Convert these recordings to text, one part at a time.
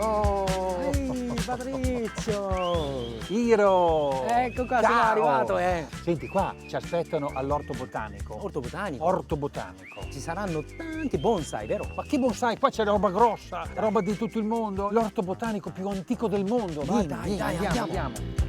Oh, Ehi, Patrizio! Iro! Ecco qua, sono Ciao! arrivato, Senti, qua ci aspettano all'orto botanico. Orto botanico. Orto botanico. Ci saranno tanti bonsai, vero? Ma che bonsai, qua c'è roba grossa, roba di tutto il mondo. L'orto botanico più antico del mondo. Vai, Vieni, dai, andiamo.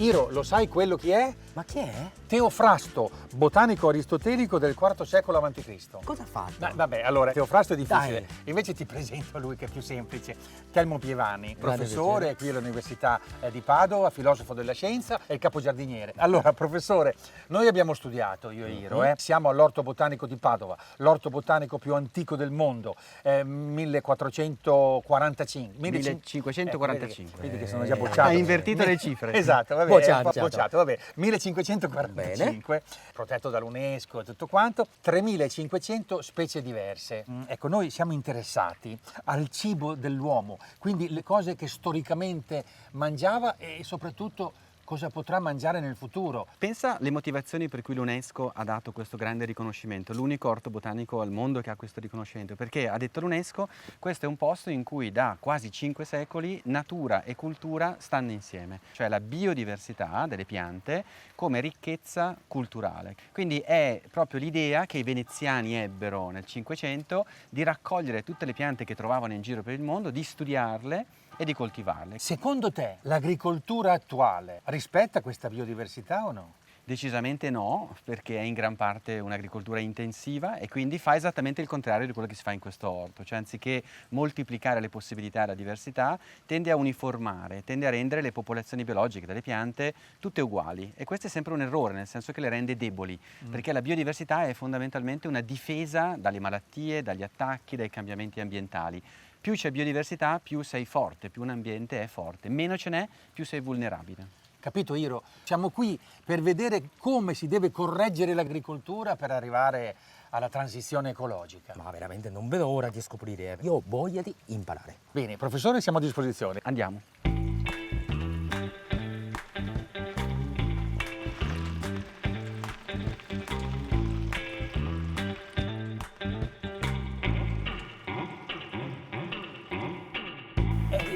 Iro, lo sai quello chi è? Ma chi è? Teofrasto, botanico aristotelico del IV secolo a.C. Cosa ha fatto? Vabbè, allora, Teofrasto è difficile, Dai. invece ti presento lui che è più semplice. Telmo Pievani, Grande professore piacere. qui all'Università di Padova, filosofo della scienza e capogiardiniere. Allora, professore, noi abbiamo studiato, io e Iro, siamo all'Orto Botanico di Padova, l'orto botanico più antico del mondo, 1445. 1545. Vedi che sono già bocciato. Ha invertito le cifre. Esatto, vabbè, Bocciato. bocciato, vabbè. 1545, protetto dall'UNESCO e tutto quanto, 3500 specie diverse. Ecco, noi siamo interessati al cibo dell'uomo, quindi le cose che storicamente mangiava e soprattutto cosa potrà mangiare nel futuro. Pensa alle motivazioni per cui l'UNESCO ha dato questo grande riconoscimento, l'unico orto botanico al mondo che ha questo riconoscimento, perché ha detto l'UNESCO questo è un posto in cui da quasi 5 secoli natura e cultura stanno insieme, cioè la biodiversità delle piante come ricchezza culturale. Quindi è proprio l'idea che i veneziani ebbero nel Cinquecento di raccogliere tutte le piante che trovavano in giro per il mondo, di studiarle e di coltivarle. Secondo te l'agricoltura attuale rispetta questa biodiversità o no? Decisamente no, perché è in gran parte un'agricoltura intensiva e quindi fa esattamente il contrario di quello che si fa in questo orto, cioè anziché moltiplicare le possibilità e la diversità, tende a uniformare, tende a rendere le popolazioni biologiche delle piante tutte uguali e questo è sempre un errore, nel senso che le rende deboli, perché la biodiversità è fondamentalmente una difesa dalle malattie, dagli attacchi, dai cambiamenti ambientali. Più c'è biodiversità, più sei forte, più un ambiente è forte, meno ce n'è, più sei vulnerabile. Capito, Iro? Siamo qui per vedere come si deve correggere l'agricoltura per arrivare alla transizione ecologica. Ma veramente non vedo ora di scoprire, Io ho voglia di imparare. Bene, professore, siamo a disposizione. Andiamo.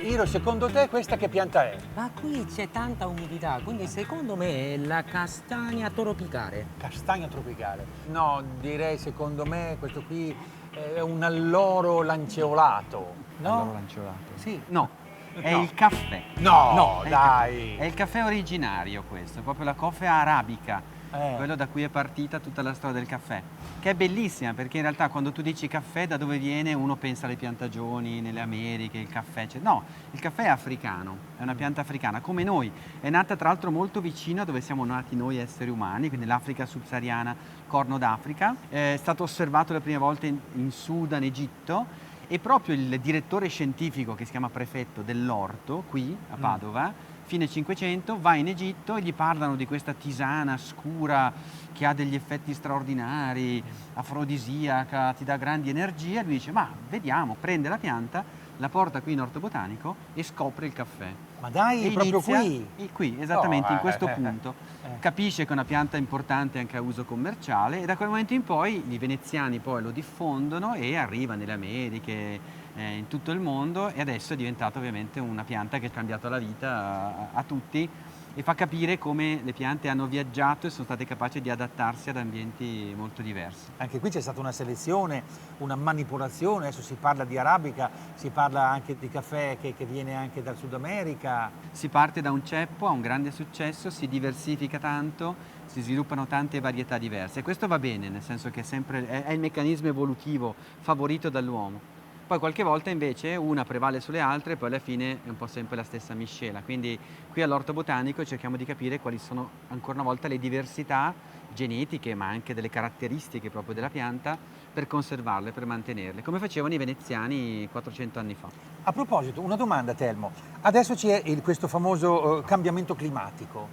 Iro, secondo te questa che pianta è? Ma qui c'è tanta umidità, quindi secondo me è la castagna tropicale. Castagno tropicale. No, direi secondo me questo qui è un alloro lanceolato. No? Allora lanceolato. Sì. No, è No. il caffè. No, È il dai. caffè. È il caffè originario questo, è proprio la coffea arabica, quello da cui è partita tutta la storia del caffè, che è bellissima perché in realtà quando tu dici caffè da dove viene uno pensa alle piantagioni, nelle Americhe, il caffè, no, il caffè è africano, è una pianta africana come noi, è nata tra l'altro molto vicino a dove siamo nati noi esseri umani, quindi l'Africa subsahariana, Corno d'Africa, è stato osservato le prime volte in Sudan, Egitto. E proprio il direttore scientifico che si chiama prefetto dell'orto qui a Padova, fine 500, va in Egitto e gli parlano di questa tisana scura che ha degli effetti straordinari, afrodisiaca, ti dà grandi energie. E lui dice, ma vediamo, prende la pianta, la porta qui in orto botanico e scopre il caffè. Ma dai, E proprio inizia- qui? Qui, esattamente, No, in questo punto. Capisce che è una pianta importante anche a uso commerciale e da quel momento in poi i veneziani poi lo diffondono e arriva nelle Americhe, in tutto il mondo e adesso è diventata ovviamente una pianta che ha cambiato la vita a tutti e fa capire come le piante hanno viaggiato e sono state capaci di adattarsi ad ambienti molto diversi. Anche qui c'è stata una selezione, una manipolazione, adesso si parla di arabica, si parla anche di caffè che viene anche dal Sud America. Si parte da un ceppo, ha un grande successo, si diversifica tanto, si sviluppano tante varietà diverse e questo va bene, nel senso che è il meccanismo evolutivo favorito dall'uomo. Poi qualche volta invece una prevale sulle altre e poi alla fine è un po' sempre la stessa miscela. Quindi qui all'orto botanico cerchiamo di capire quali sono ancora una volta le diversità genetiche ma anche delle caratteristiche proprio della pianta per conservarle, per mantenerle, come facevano i veneziani 400 anni fa. A proposito, una domanda, Telmo. Adesso c'è questo famoso cambiamento climatico.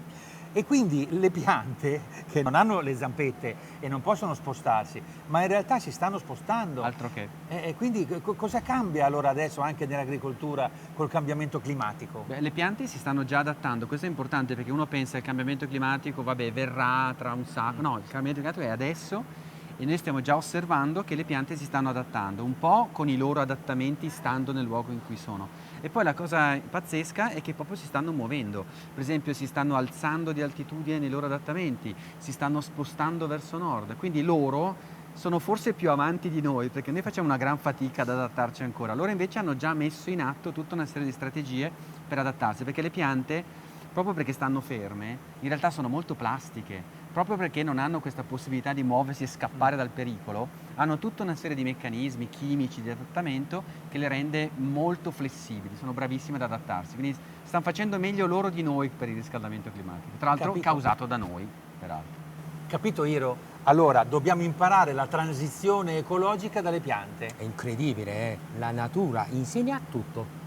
E quindi le piante che non hanno le zampette e non possono spostarsi, ma in realtà si stanno spostando. Altro che. E quindi cosa cambia allora adesso anche nell'agricoltura col cambiamento climatico? Beh, le piante si stanno già adattando, questo è importante perché uno pensa al cambiamento climatico, vabbè, verrà tra un sacco. No, il cambiamento climatico è adesso e noi stiamo già osservando che le piante si stanno adattando, un po' con i loro adattamenti stando nel luogo in cui sono. E poi la cosa pazzesca è che proprio si stanno muovendo, per esempio si stanno alzando di altitudine nei loro adattamenti, si stanno spostando verso nord, quindi loro sono forse più avanti di noi perché noi facciamo una gran fatica ad adattarci ancora, loro invece hanno già messo in atto tutta una serie di strategie per adattarsi, perché le piante, proprio perché stanno ferme, in realtà sono molto plastiche, proprio perché non hanno questa possibilità di muoversi e scappare dal pericolo, hanno tutta una serie di meccanismi chimici di adattamento che le rende molto flessibili, sono bravissime ad adattarsi, quindi stanno facendo meglio loro di noi per il riscaldamento climatico, tra l'altro Capito. causato da noi, peraltro. Capito, Iro? Allora, dobbiamo imparare la transizione ecologica dalle piante. È incredibile, eh? La natura insegna tutto.